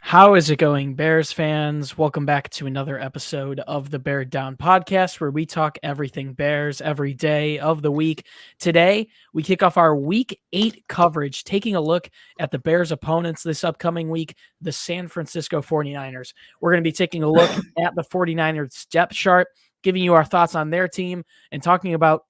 How is it going, Bears fans? Welcome back to another episode of the Bear Down podcast, where we talk everything Bears every day of the week. Today, we kick off our Week 8 coverage, taking a look at the Bears' opponents this upcoming week, the San Francisco 49ers. We're going to be taking a look at the 49ers depth chart, giving you our thoughts on their team, and talking about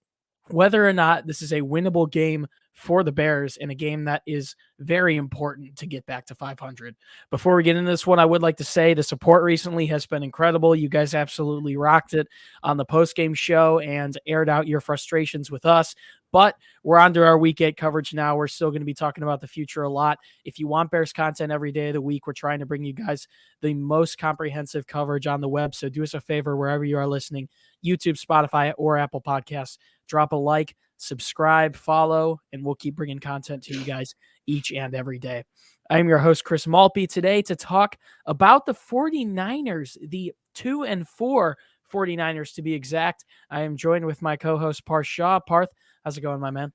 whether or not this is a winnable game for the Bears in a game that is very important to get back to 500. Before we get into this one, I would like to say the support recently has been incredible. You guys absolutely rocked it on the post-game show and aired out your frustrations with us. But we're on to our Week 8 coverage now. We're still going to be talking about the future a lot. If you want Bears content every day of the week, we're trying to bring you guys the most comprehensive coverage on the web. So do us a favor wherever you are listening, YouTube, Spotify, or Apple Podcasts. Drop a like, subscribe, follow, and we'll keep bringing content to you guys each and every day. I am your host, Chris Malpe, today to talk about the 49ers, the 2-4 49ers to be exact. I am joined with my co-host, Parth Shaw. Parth, how's it going, my man?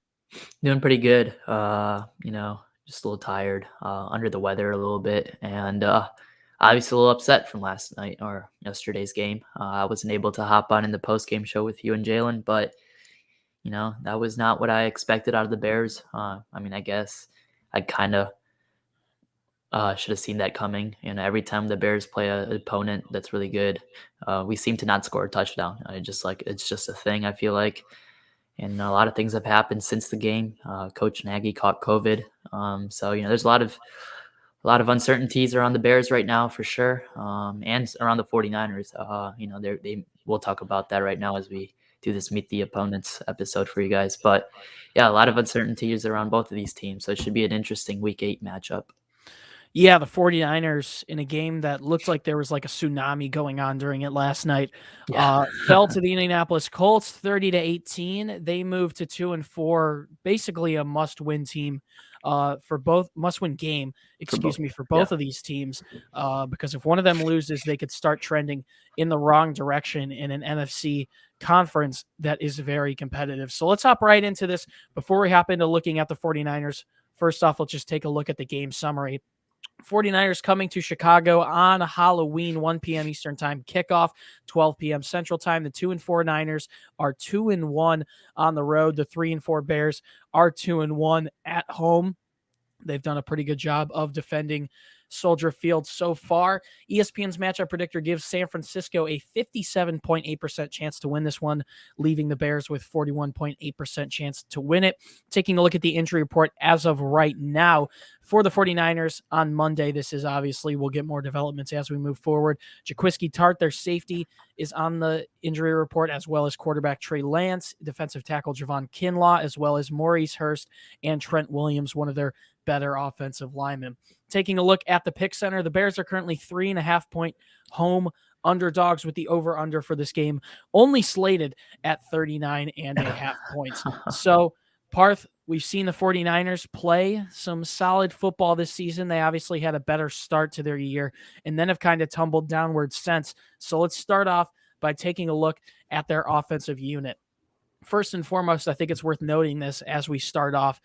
Doing pretty good. Just a little tired, under the weather a little bit, and obviously a little upset from last night or yesterday's game. I wasn't able to hop on in the post-game show with you and Jaylen, but that was not what I expected out of the Bears. I guess I kind of should have seen that coming. Every time the Bears play an opponent that's really good, we seem to not score a touchdown. It's just a thing, I feel like. And a lot of things have happened since the game. Coach Nagy caught COVID. There's a lot of uncertainties around the Bears right now for sure. And around the 49ers. We'll talk about that right now as we do this Meet the Opponents episode for you guys. But yeah, a lot of uncertainties around both of these teams. So it should be an interesting Week 8 matchup. Yeah, the 49ers in a game that looked like there was like a tsunami going on during it last night, fell to the Indianapolis Colts 30-18. They moved to 2-4, basically a must-win team for both must-win game, for both of these teams, because if one of them loses, they could start trending in the wrong direction in an NFC conference that is very competitive. So let's hop right into this. Before we hop into looking at the 49ers, first off, let's just take a look at the game summary. 49ers coming to Chicago on Halloween, 1 p.m. Eastern time kickoff, 12 p.m. Central time. The 2-4 Niners are 2-1 on the road. The 3-4 Bears are 2-1 at home. They've done a pretty good job of defending Soldier Field so far. ESPN's matchup predictor gives San Francisco a 57.8% chance to win this one, leaving the Bears with 41.8% chance to win it. Taking a look at the injury report as of right now for the 49ers on Monday. This is obviously, we'll get more developments as we move forward. Jaquiski Tartt, their safety, is on the injury report, as well as quarterback Trey Lance, defensive tackle Javon Kinlaw, as well as Maurice Hurst and Trent Williams, one of their better offensive linemen. Taking a look at the pick center, the Bears are currently 3.5-point home underdogs, with the over-under for this game only slated at 39.5 points. So, Parth, we've seen the 49ers play some solid football this season. They obviously had a better start to their year and then have kind of tumbled downward since. So let's start off by taking a look at their offensive unit. First and foremost, I think it's worth noting this as we start off.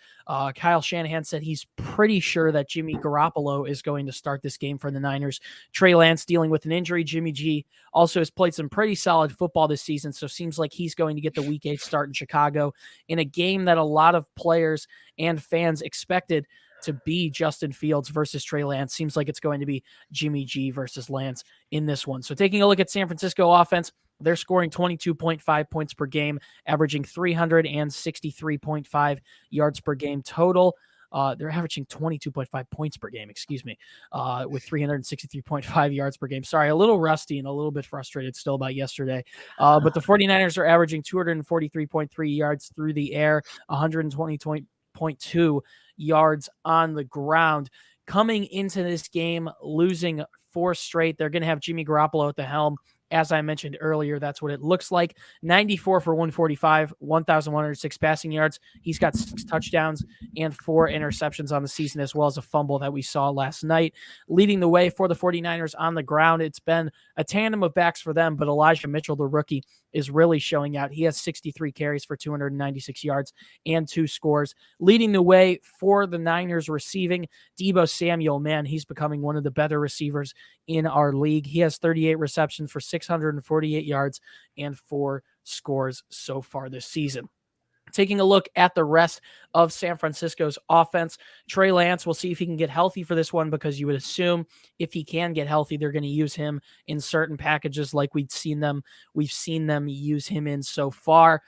Kyle Shanahan said he's pretty sure that Jimmy Garoppolo is going to start this game for the Niners. Trey Lance dealing with an injury. Jimmy G also has played some pretty solid football this season, so seems like he's going to get the Week 8 start in Chicago in a game that a lot of players and fans expected to be Justin Fields versus Trey Lance. Seems like it's going to be Jimmy G versus Lance in this one. So taking a look at San Francisco offense, they're scoring 22.5 points per game, averaging 363.5 yards per game total. They're averaging 22.5 points per game, with 363.5 yards per game. Sorry, a little rusty and a little bit frustrated still about yesterday. But the 49ers are averaging 243.3 yards through the air, 120.2 yards on the ground. Coming into this game, losing 4 straight. They're going to have Jimmy Garoppolo at the helm. As I mentioned earlier, that's what it looks like. 94 for 145, 1,106 passing yards. He's got 6 touchdowns and 4 interceptions on the season, as well as a fumble that we saw last night. Leading the way for the 49ers on the ground, it's been a tandem of backs for them, but Elijah Mitchell, the rookie, is really showing out. He has 63 carries for 296 yards and 2 scores. Leading the way for the Niners receiving, Deebo Samuel, man, he's becoming one of the better receivers in our league. He has 38 receptions for 648 yards and 4 scores so far this season. Taking a look at the rest of San Francisco's offense, Trey Lance, we'll see if he can get healthy for this one, because you would assume if he can get healthy, they're going to use him in certain packages like we've seen them use him in so far,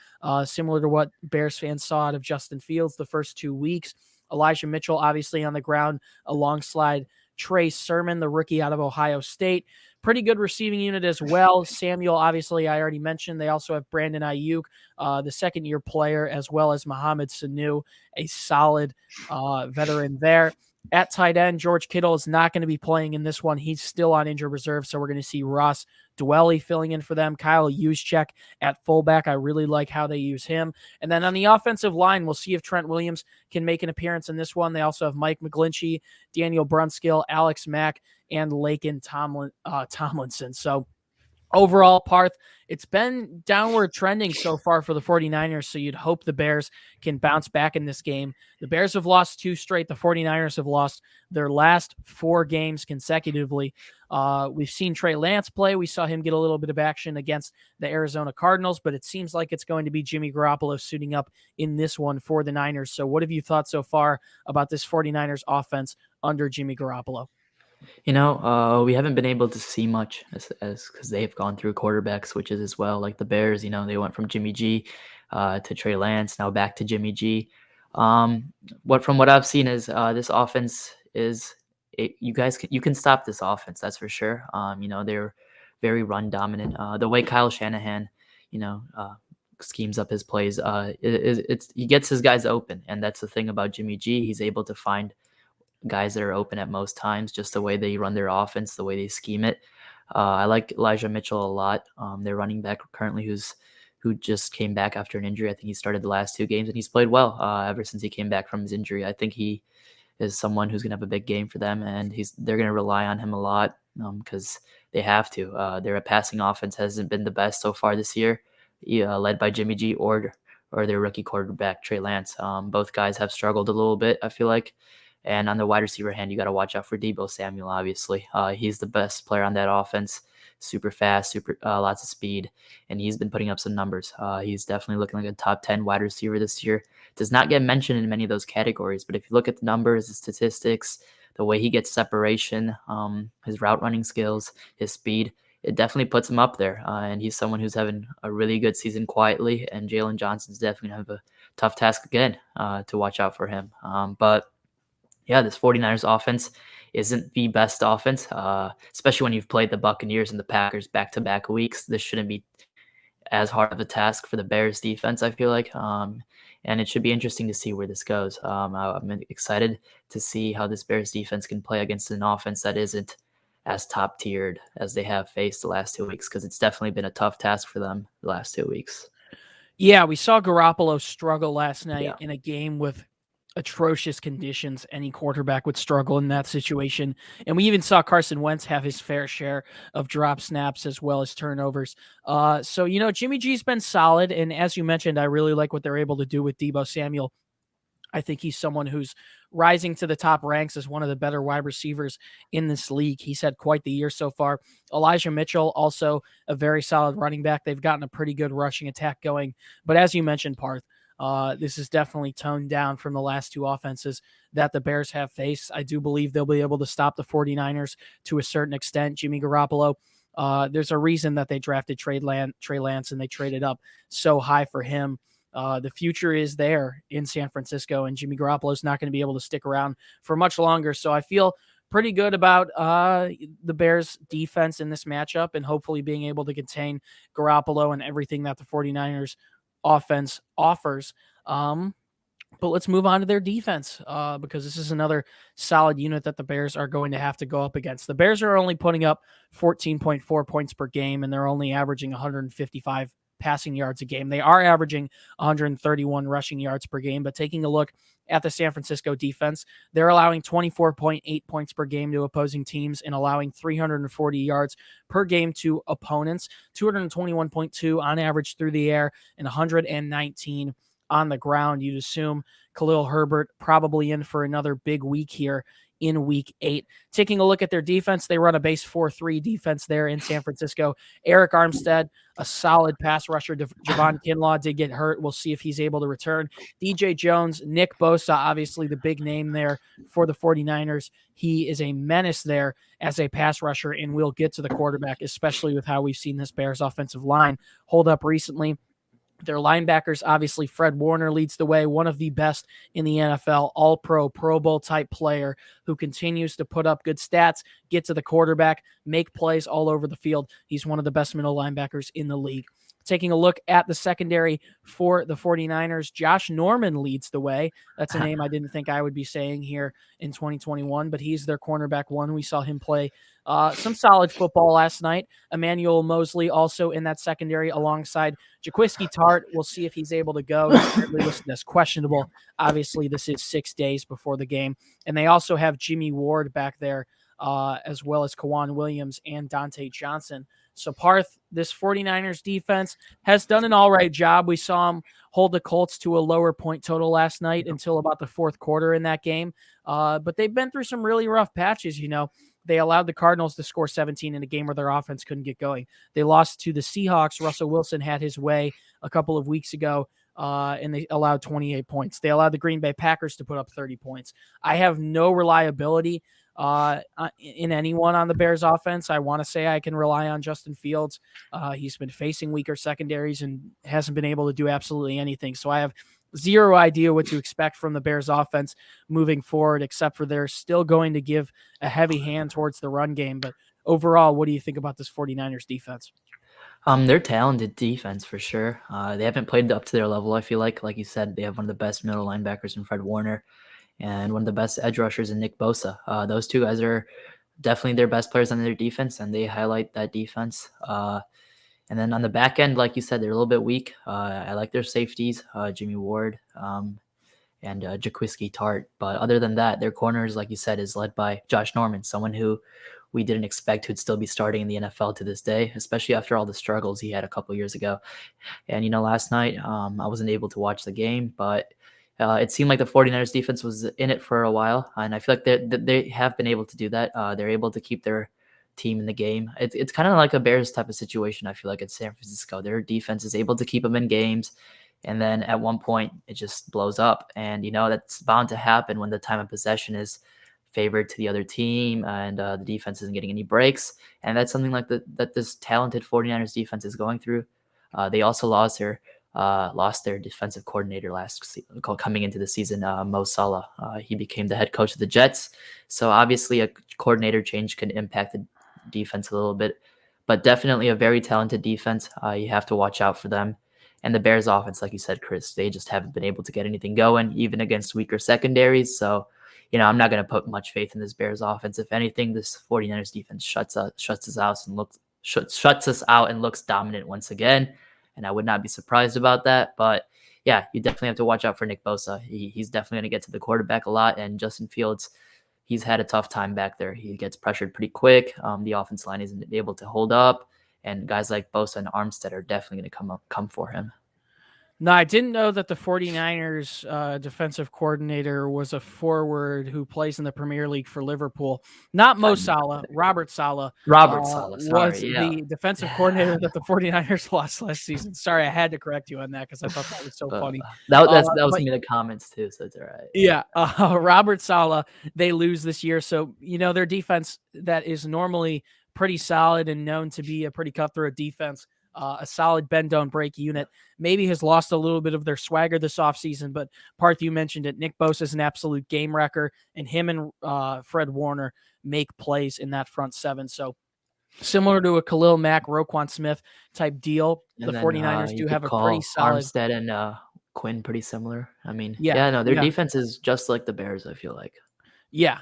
similar to what Bears fans saw out of Justin Fields the first 2 weeks. Elijah Mitchell, obviously on the ground alongside Trey Sermon, the rookie out of Ohio State. Pretty good receiving unit as well. Samuel, obviously, I already mentioned. They also have Brandon Ayuk, the second-year player, as well as Mohamed Sanu, a solid veteran there. At tight end, George Kittle is not going to be playing in this one. He's still on injured reserve, so we're going to see Ross Dwelly filling in for them. Kyle Juszczyk at fullback. I really like how they use him. And then on the offensive line, we'll see if Trent Williams can make an appearance in this one. They also have Mike McGlinchey, Daniel Brunskill, Alex Mack, and Laken Tomlinson. So overall, Parth, it's been downward trending so far for the 49ers, so you'd hope the Bears can bounce back in this game. The Bears have lost 2 straight. The 49ers have lost their last 4 games consecutively. We've seen Trey Lance play. We saw him get a little bit of action against the Arizona Cardinals, but it seems like it's going to be Jimmy Garoppolo suiting up in this one for the Niners. So what have you thought so far about this 49ers offense under Jimmy Garoppolo? We haven't been able to see much as because they've gone through quarterback switches as well. Like the Bears, they went from Jimmy G to Trey Lance, now back to Jimmy G. From what I've seen is this offense you can stop this offense, that's for sure. They're very run dominant. The way Kyle Shanahan, schemes up his plays, he gets his guys open, and that's the thing about Jimmy G. He's able to find guys that are open at most times, just the way they run their offense, the way they scheme it. I like Elijah Mitchell a lot. Their running back currently who just came back after an injury. I think he started the last 2 games and he's played well ever since he came back from his injury. I think he is someone who's going to have a big game for them, and they're going to rely on him a lot because they have to. Their passing offense hasn't been the best so far this year, led by Jimmy G or their rookie quarterback, Trey Lance. Both guys have struggled a little bit, I feel like. And on the wide receiver hand, you got to watch out for Deebo Samuel, obviously. He's the best player on that offense. Super fast, lots of speed, and he's been putting up some numbers. He's definitely looking like a top 10 wide receiver this year. Does not get mentioned in many of those categories, but if you look at the numbers, the statistics, the way he gets separation, his route running skills, his speed, it definitely puts him up there. And he's someone who's having a really good season quietly, and Jaylen Johnson's definitely going to have a tough task again to watch out for him. But yeah, this 49ers offense isn't the best offense, especially when you've played the Buccaneers and the Packers back-to-back weeks. This shouldn't be as hard of a task for the Bears defense, I feel like. And it should be interesting to see where this goes. I'm excited to see how this Bears defense can play against an offense that isn't as top-tiered as they have faced the last 2 weeks, because it's definitely been a tough task for them the last 2 weeks. Yeah, we saw Garoppolo struggle last night in a game with atrocious conditions. Any quarterback would struggle in that situation. And we even saw Carson Wentz have his fair share of drop snaps as well as turnovers. So Jimmy G's been solid. And as you mentioned, I really like what they're able to do with Deebo Samuel. I think he's someone who's rising to the top ranks as one of the better wide receivers in this league. He's had quite the year so far. Elijah Mitchell, also a very solid running back. They've gotten a pretty good rushing attack going. But as you mentioned, Parth, this is definitely toned down from the last 2 offenses that the Bears have faced. I do believe they'll be able to stop the 49ers to a certain extent. Jimmy Garoppolo, there's a reason that they drafted Trey Lance and they traded up so high for him. The future is there in San Francisco, and Jimmy Garoppolo is not going to be able to stick around for much longer. So I feel pretty good about the Bears defense in this matchup, and hopefully being able to contain Garoppolo and everything that the 49ers offense offers. But let's move on to their defense because this is another solid unit that the Bears are going to have to go up against. The Bears are only putting up 14.4 points per game, and they're only averaging 155 passing yards a game. They are averaging 131 rushing yards per game, but taking a look at the San Francisco defense, they're allowing 24.8 points per game to opposing teams and allowing 340 yards per game to opponents, 221.2 on average through the air, and 119 on the ground. You'd assume Khalil Herbert probably in for another big week here in week 8. Taking a look at their defense, they run a base 4-3 defense there in San Francisco. Eric Armstead, a solid pass rusher. Javon Kinlaw did get hurt. We'll see if he's able to return. DJ Jones, Nick Bosa, obviously the big name there for the 49ers. He is a menace there as a pass rusher, and we'll get to the quarterback, especially with how we've seen this Bears offensive line hold up recently. Their linebackers, obviously, Fred Warner leads the way, one of the best in the NFL, all-pro, Pro Bowl type player who continues to put up good stats, get to the quarterback, make plays all over the field. He's one of the best middle linebackers in the league. Taking a look at the secondary for the 49ers, Josh Norman leads the way. That's a name I didn't think I would be saying here in 2021, but he's their cornerback one. We saw him play some solid football last night. Emmanuel Mosley also in that secondary alongside Jaquiski Tart. We'll see if he's able to go. He's currently listed as questionable. Obviously, this is 6 days before the game. And they also have Jimmy Ward back there, as well as Kawan Williams and Dante Johnson. So Parth, this 49ers defense has done an all right job. We saw them hold the Colts to a lower point total last night until about the fourth quarter in that game. But they've been through some really rough patches, you know. They allowed the Cardinals to score 17 in a game where their offense couldn't get going. They lost to the Seahawks. Russell Wilson had his way a couple of weeks ago, and they allowed 28 points. They allowed the Green Bay Packers to put up 30 points. I have no reliability in anyone on the Bears offense. I want to say I can rely on Justin Fields. He's been facing weaker secondaries and hasn't been able to do absolutely anything. So I have zero idea what to expect from the Bears offense moving forward, except for they're still going to give a heavy hand towards the run game. But overall, what do you think about this 49ers defense? They're talented defense for sure. They haven't played up to their level. I feel like you said, they have one of the best middle linebackers in Fred Warner and one of the best edge rushers in Nick Bosa. Those two guys are definitely their best players on their defense, and they highlight that defense. And then on the back end, like you said, they're a little bit weak. I like their safeties, Jimmy Ward and Jaquiski Tart. But other than that, their corners, like you said, is led by Josh Norman, someone who we didn't expect who'd still be starting in the NFL to this day, especially after all the struggles he had a couple years ago. And, last night I wasn't able to watch the game, but it seemed like the 49ers defense was in it for a while. And I feel like they have been able to do that. They're able to keep their team in the game. It's kind of like a Bears type of situation. I feel like at San Francisco, their defense is able to keep them in games. And then at one point it just blows up. And, that's bound to happen when the time of possession is favored to the other team and the defense isn't getting any breaks. And that's something like that this talented 49ers defense is going through. They also lost their defensive coordinator coming into the season, Mo Salah. He became the head coach of the Jets. So obviously a coordinator change can impact the defense a little bit, but definitely a very talented defense. You have to watch out for them. And the Bears offense, like you said, Chris, they just haven't been able to get anything going, even against weaker secondaries. So, I'm not going to put much faith in this Bears offense. If anything, this 49ers defense shuts us out and looks dominant once again. And I would not be surprised about that. But yeah, you definitely have to watch out for Nick Bosa. He's definitely going to get to the quarterback a lot. And Justin Fields, he's had a tough time back there. He gets pressured pretty quick. The offense line isn't able to hold up. And guys like Bosa and Armstead are definitely going to come for him. No, I didn't know that the 49ers defensive coordinator was a forward who plays in the Premier League for Liverpool. Not Mo Salah, Robert Salah. Robert Salah, sorry, was the defensive coordinator that the 49ers lost last season. Sorry, I had to correct you on that because I thought that was so funny. That was me in the comments too, so it's all right. Yeah, Robert Salah, they lose this year. So, their defense that is normally pretty solid and known to be a pretty cutthroat defense, a solid bend don't break unit, maybe has lost a little bit of their swagger this offseason. But Parth, you mentioned it. Nick Bosa is an absolute game wrecker, and him and Fred Warner make plays in that front seven. So similar to a Khalil Mack, Roquan Smith type deal, the 49ers do have a pretty solid. Armstead and Quinn pretty similar. I mean, Yeah, yeah, no, their yeah. defense is just like the Bears, I feel like. Yeah.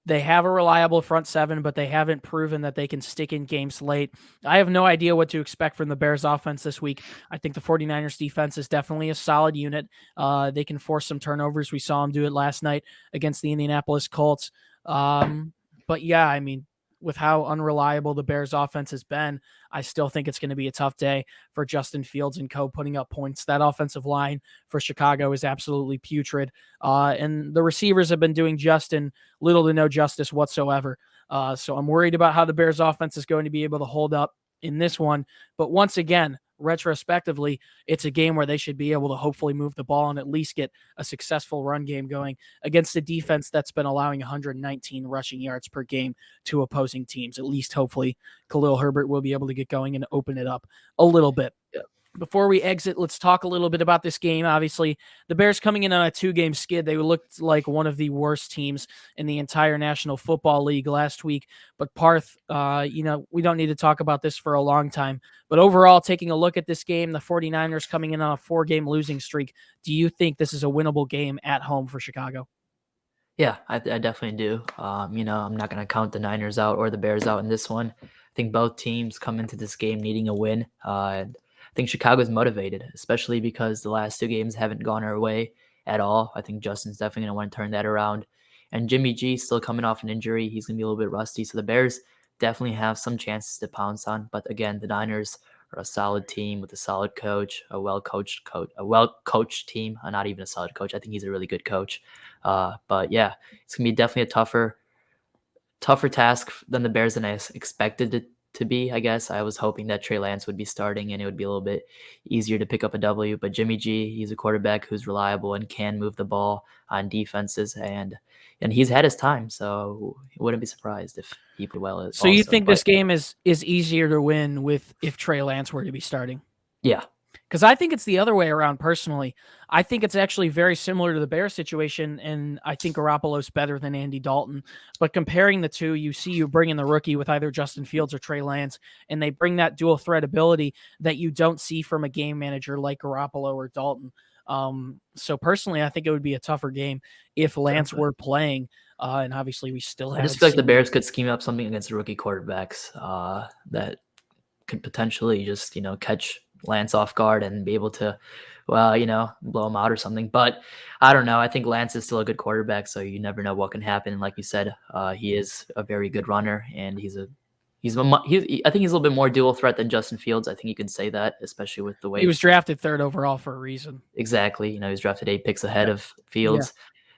They have a reliable front seven, but they haven't proven that they can stick in games late. I have no idea what to expect from the Bears offense this week. I think the 49ers defense is definitely a solid unit. They can force some turnovers. We saw them do it last night against the Indianapolis Colts. But yeah, I mean, with how unreliable the Bears offense has been, I still think it's going to be a tough day for Justin Fields and co putting up points. That offensive line for Chicago is absolutely putrid. And the receivers have been doing Justin little to no justice whatsoever. So I'm worried about how the Bears offense is going to be able to hold up in this one. But once again, retrospectively, it's a game where they should be able to hopefully move the ball and at least get a successful run game going against a defense that's been allowing 119 rushing yards per game to opposing teams. At least hopefully Khalil Herbert will be able to get going and open it up a little bit. Yeah. Before we exit, let's talk a little bit about this game. Obviously, the Bears coming in on a 2-game skid. They looked like one of the worst teams in the entire National Football League last week. But Parth, we don't need to talk about this for a long time. But overall, taking a look at this game, the 49ers coming in on a 4-game losing streak. Do you think this is a winnable game at home for Chicago? Yeah, I definitely do. I'm not going to count the Niners out or the Bears out in this one. I think both teams come into this game needing a win. I think Chicago's motivated, especially because the last 2 games haven't gone our way at all. I think Justin's definitely going to want to turn that around. And Jimmy G still coming off an injury. He's going to be a little bit rusty. So the Bears definitely have some chances to pounce on. But again, the Niners are a solid team with a solid coach, a well-coached team. Not even a solid coach. I think he's a really good coach. But yeah, it's gonna be definitely a tougher task than the Bears than I expected it to be. I guess I was hoping that Trey Lance would be starting and it would be a little bit easier to pick up a W. But Jimmy G, he's a quarterback who's reliable and can move the ball on defenses, and he's had his time, so I wouldn't be surprised if he played well. So you think this game is easier to win if Trey Lance were to be starting? Yeah. Because I think it's the other way around personally. I think it's actually very similar to the Bears situation, and I think Garoppolo's better than Andy Dalton. But comparing the two, you bring in the rookie with either Justin Fields or Trey Lance, and they bring that dual threat ability that you don't see from a game manager like Garoppolo or Dalton. So personally, I think it would be a tougher game if Lance were playing. And obviously, we still have. I just feel like the Bears could scheme up something against the rookie quarterbacks that could potentially just catch Lance off guard and be able to, blow him out or something. But I don't know. I think Lance is still a good quarterback, so you never know what can happen. And like you said, he is a very good runner, and I think he's a little bit more dual threat than Justin Fields. I think you can say that, especially with the way he was drafted 3rd overall for a reason. Exactly. He was drafted 8 picks ahead of Fields.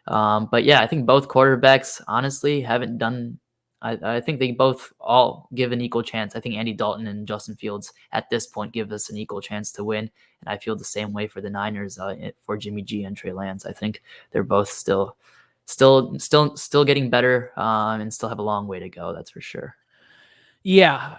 Yeah. But yeah, I think both quarterbacks honestly haven't done. I think they both all give an equal chance. I think Andy Dalton and Justin Fields at this point give us an equal chance to win, and I feel the same way for the Niners for Jimmy G and Trey Lance. I think they're both still getting better and still have a long way to go. That's for sure. Yeah,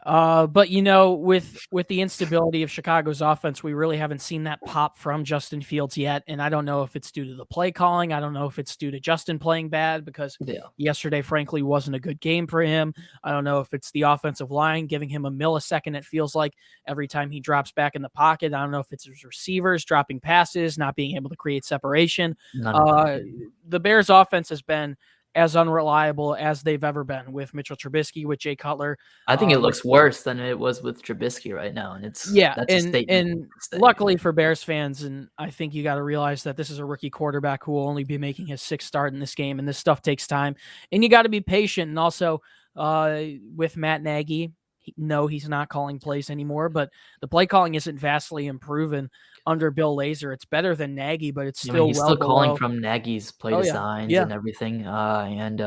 but with the instability of Chicago's offense, we really haven't seen that pop from Justin Fields yet, and I don't know if it's due to the play calling. I don't know if it's due to Justin playing bad because yesterday, frankly, wasn't a good game for him. I don't know if it's the offensive line giving him a millisecond, it feels like, every time he drops back in the pocket. I don't know if it's his receivers dropping passes, not being able to create separation. The Bears' offense has been as unreliable as they've ever been with Mitchell Trubisky, with Jay Cutler. I think it looks worse than it was with Trubisky right now, and that's a statement. And luckily for Bears fans, and I think you got to realize that this is a rookie quarterback who will only be making his 6th start in this game, and this stuff takes time, and you got to be patient. And also with Matt Nagy, no, he's not calling plays anymore, but the play calling isn't vastly improving under Bill Lazor. It's better than Nagy, but it's still he's still calling from Nagy's play designs and everything. And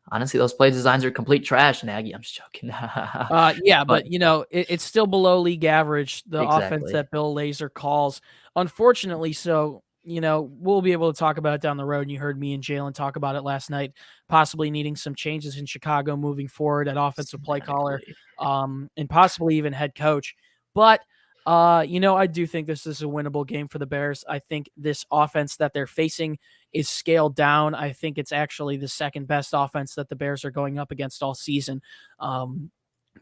honestly, those play designs are complete trash. Nagy, I'm just joking. But it's still below league average. The offense that Bill Lazor calls, unfortunately. So we'll be able to talk about it down the road. And you heard me and Jaylen talk about it last night, possibly needing some changes in Chicago moving forward at offensive play caller, and possibly even head coach. But I do think this is a winnable game for the Bears. I think this offense that they're facing is scaled down. I think it's actually the 2nd best offense that the Bears are going up against all season.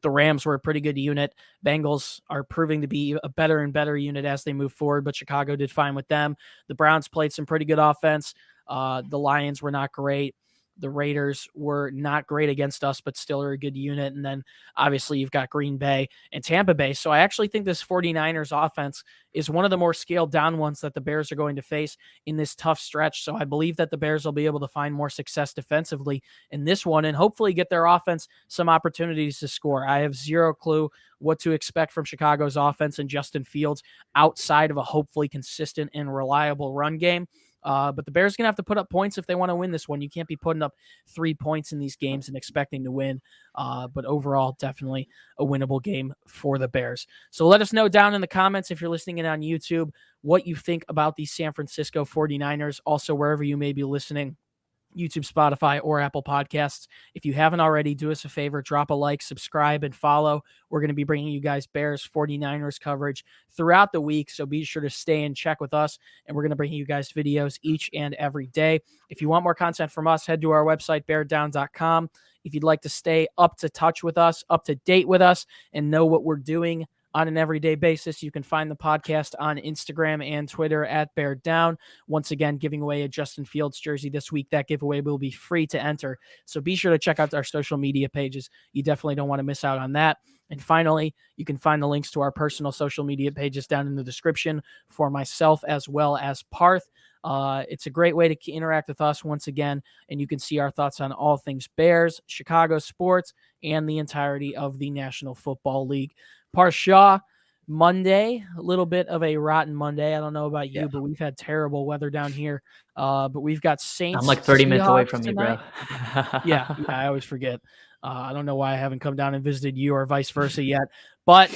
The Rams were a pretty good unit. Bengals are proving to be a better and better unit as they move forward, but Chicago did fine with them. The Browns played some pretty good offense. The Lions were not great. The Raiders were not great against us, but still are a good unit. And then obviously you've got Green Bay and Tampa Bay. So I actually think this 49ers offense is one of the more scaled down ones that the Bears are going to face in this tough stretch. So I believe that the Bears will be able to find more success defensively in this one and hopefully get their offense some opportunities to score. I have zero clue what to expect from Chicago's offense and Justin Fields outside of a hopefully consistent and reliable run game. But the Bears are going to have to put up points if they want to win this one. You can't be putting up 3 points in these games and expecting to win. But overall, definitely a winnable game for the Bears. So let us know down in the comments if you're listening in on YouTube what you think about the San Francisco 49ers. Also, wherever you may be listening, YouTube, Spotify, or Apple Podcasts. If you haven't already, do us a favor, drop a like, subscribe, and follow. We're going to be bringing you guys Bears 49ers coverage throughout the week, so be sure to stay and check with us, and we're going to bring you guys videos each and every day. If you want more content from us, head to our website, beardown.com. If you'd like to stay up to touch with us, up to date with us, and know what we're doing on an everyday basis, you can find the podcast on Instagram and Twitter at Bear Down. Once again, giving away a Justin Fields jersey this week. That giveaway will be free to enter. So be sure to check out our social media pages. You definitely don't want to miss out on that. And finally, you can find the links to our personal social media pages down in the description for myself as well as Parth. It's a great way to interact with us once again, and you can see our thoughts on all things Bears, Chicago sports, and the entirety of the National Football League. Parth Shaw, Monday, a little bit of a rotten Monday. I don't know about you, but we've had terrible weather down here. But we've got Saints. I'm like 30 minutes away Seahawks from tonight. you, bro. Yeah, I always forget. I don't know why I haven't come down and visited you or vice versa yet. But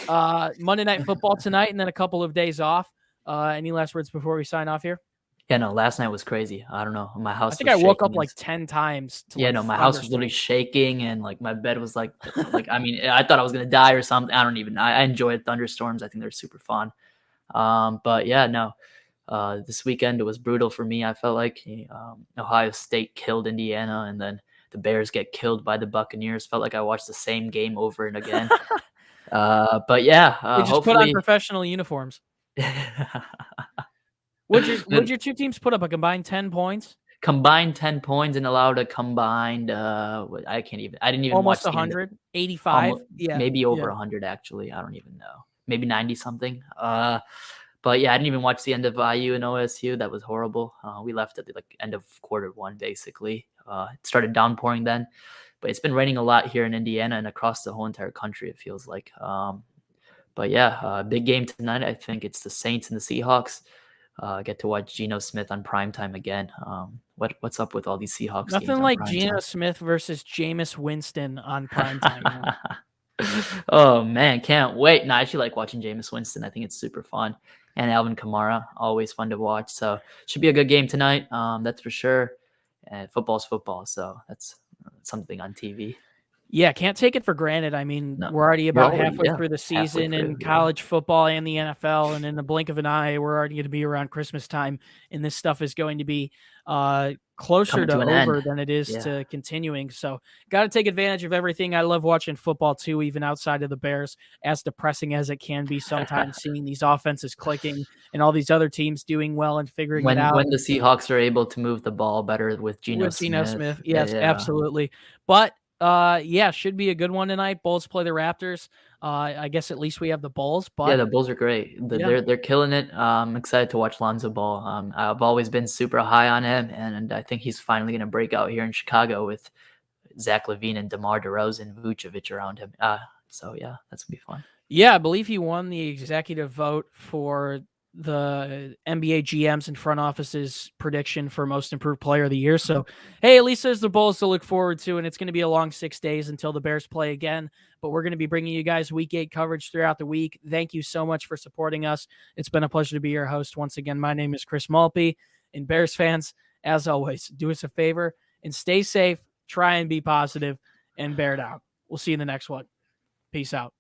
Monday Night Football tonight and then a couple of days off. Any last words before we sign off here? Yeah, no, last night was crazy. I don't know. My house I think was I woke up shaking. like 10 times. My house was literally shaking, and like my bed was like I mean, I thought I was gonna die or something. I don't even know. I enjoy thunderstorms. I think they're super fun. But yeah, no. This weekend it was brutal for me. I felt like Ohio State killed Indiana, and then the Bears get killed by the Buccaneers. Felt like I watched the same game over and again. But yeah, they just hopefully put on professional uniforms. Would your two teams put up a combined 10 points? Combined 10 points and allowed a combined I didn't even almost watch 100, 85. Yeah, maybe over 100 actually. I don't even know. Maybe 90 something. But yeah, I didn't even watch the end of IU and OSU. That was horrible. We left at the end of quarter one basically. It started downpouring then, but it's been raining a lot here in Indiana and across the whole entire country, it feels like. But yeah, big game tonight. I think it's the Saints and the Seahawks. Get to watch Geno Smith on primetime again. What's up with all these Seahawks games? Nothing like Geno Smith versus Jameis Winston on primetime. Oh man, can't wait. No, I actually like watching Jameis Winston. I think it's super fun. And Alvin Kamara, always fun to watch. So should be a good game tonight. That's for sure. And football's football, so that's something on TV. Yeah, can't take it for granted. I mean, we're already about halfway through the season in college football and the NFL, and in the blink of an eye, we're already going to be around Christmas time, and this stuff is going to be closer to over than it is to continuing. So got to take advantage of everything. I love watching football too, even outside of the Bears, as depressing as it can be sometimes, seeing these offenses clicking and all these other teams doing well and figuring it out. When the Seahawks are able to move the ball better with Geno Smith. Yes, absolutely. But should be a good one tonight. Bulls play the Raptors. I guess at least we have the Bulls. But yeah, the Bulls are great. They're killing it. I'm excited to watch Lonzo Ball. I've always been super high on him, and I think he's finally going to break out here in Chicago with Zach LaVine and DeMar DeRozan, Vucevic around him. So yeah, that's gonna be fun. Yeah, I believe he won the executive vote for the NBA GMs and front office's prediction for most improved player of the year. So, hey, at least there's the Bulls to look forward to, and it's going to be a long 6 days until the Bears play again, but we're going to be bringing you guys week 8 coverage throughout the week. Thank you so much for supporting us. It's been a pleasure to be your host. Once again, my name is Chris Malpe, and Bears fans, as always, do us a favor and stay safe, try and be positive, and bear down. We'll see you in the next one. Peace out.